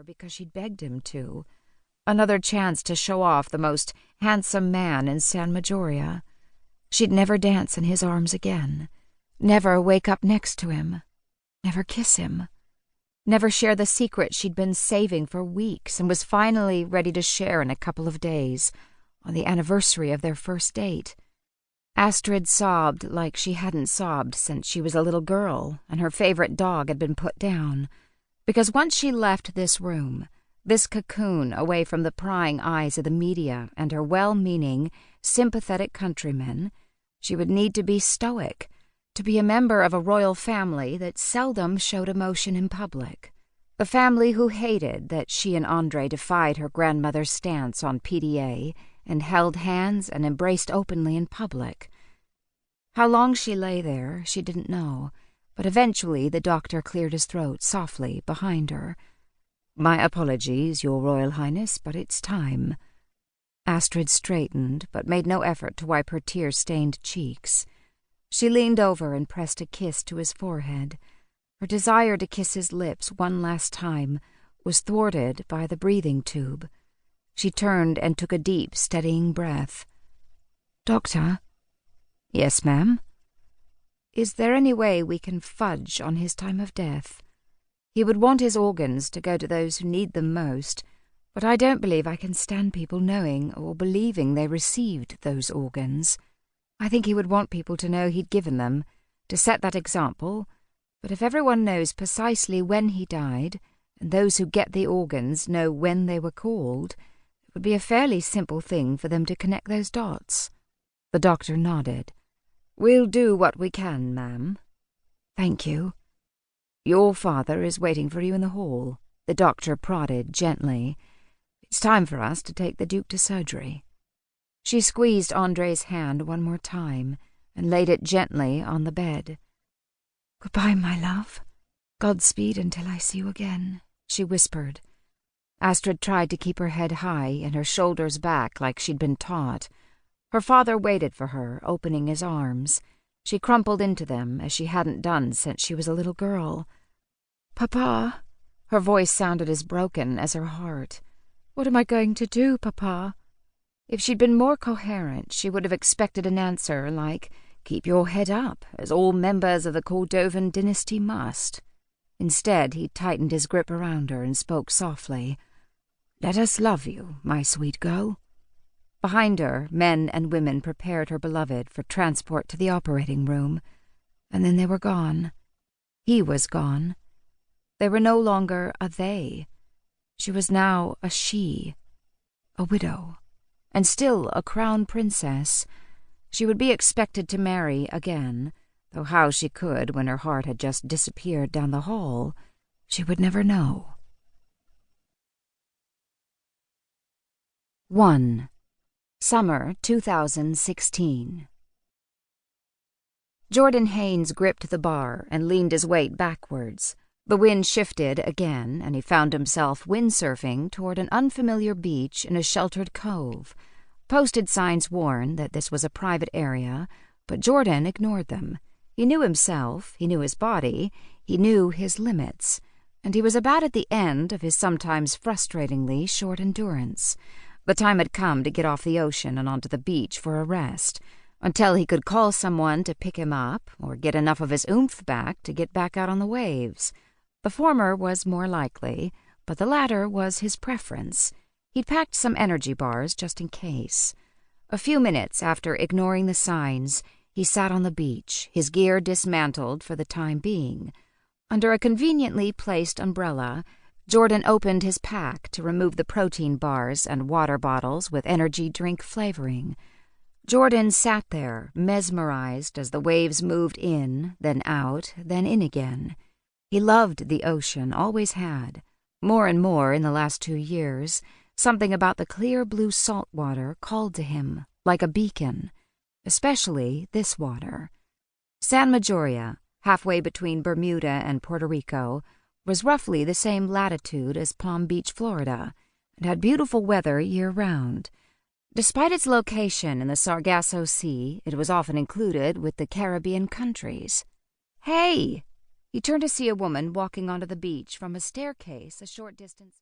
her because she'd begged him to. Another chance to show off the most handsome man in San Majoria. She'd never dance in his arms again. Never wake up next to him. Never kiss him. Never share the secret she'd been saving for weeks and was finally ready to share in a couple of days, on the anniversary of their first date. Astrid sobbed like she hadn't sobbed since she was a little girl and her favorite dog had been put down, because once she left this room, this cocoon away from the prying eyes of the media and her well-meaning, sympathetic countrymen, she would need to be stoic, to be a member of a royal family that seldom showed emotion in public. The family who hated that she and Andre defied her grandmother's stance on PDA and held hands and embraced openly in public. How long she lay there, she didn't know, but eventually the doctor cleared his throat softly behind her. "My apologies, Your Royal Highness, but it's time." Astrid straightened, but made no effort to wipe her tear-stained cheeks. She leaned over and pressed a kiss to his forehead. Her desire to kiss his lips one last time was thwarted by the breathing tube. She turned and took a deep, steadying breath. "Doctor?" "Yes, ma'am?" "Is there any way we can fudge on his time of death? He would want his organs to go to those who need them most, but I don't believe I can stand people knowing or believing they received those organs. I think he would want people to know he'd given them, to set that example, but if everyone knows precisely when he died, and those who get the organs know when they were called, it would be a fairly simple thing for them to connect those dots." The doctor nodded. "We'll do what we can, ma'am." "Thank you." "Your father is waiting for you in the hall," the doctor prodded gently. "It's time for us to take the Duke to surgery." She squeezed Andre's hand one more time and laid it gently on the bed. "Goodbye, my love. Godspeed until I see you again," she whispered. Astrid tried to keep her head high and her shoulders back like she'd been taught. Her father waited for her, opening his arms. She crumpled into them as she hadn't done since she was a little girl. "Papa," her voice sounded as broken as her heart. "What am I going to do, Papa?" If she'd been more coherent, she would have expected an answer like, "Keep your head up, as all members of the Cordovan dynasty must." Instead, he tightened his grip around her and spoke softly. "Let us love you, my sweet girl." Behind her, men and women prepared her beloved for transport to the operating room, and then they were gone. He was gone. They were no longer a they. She was now a she, a widow, and still a crown princess. She would be expected to marry again, though how she could when her heart had just disappeared down the hall, she would never know. 1. Summer 2016. Jordan Haines gripped the bar and leaned his weight backwards. The wind shifted again, and he found himself windsurfing toward an unfamiliar beach in a sheltered cove. Posted signs warned that this was a private area, but Jordan ignored them. He knew himself, he knew his body, he knew his limits, and he was about at the end of his sometimes frustratingly short endurance. The time had come to get off the ocean and onto the beach for a rest, until he could call someone to pick him up or get enough of his oomph back to get back out on the waves. The former was more likely, but the latter was his preference. He'd packed some energy bars just in case. A few minutes after ignoring the signs, he sat on the beach, his gear dismantled for the time being. Under a conveniently placed umbrella, Jordan opened his pack to remove the protein bars and water bottles with energy drink flavoring. Jordan sat there, mesmerized as the waves moved in, then out, then in again. He loved the ocean, always had. More and more in the last 2 years, something about the clear blue salt water called to him, like a beacon. Especially this water. San Majoria, halfway between Bermuda and Puerto Rico, was roughly the same latitude as Palm Beach, Florida, and had beautiful weather year-round. Despite its location in the Sargasso Sea, it was often included with the Caribbean countries. "Hey!" He turned to see a woman walking onto the beach from a staircase a short distance.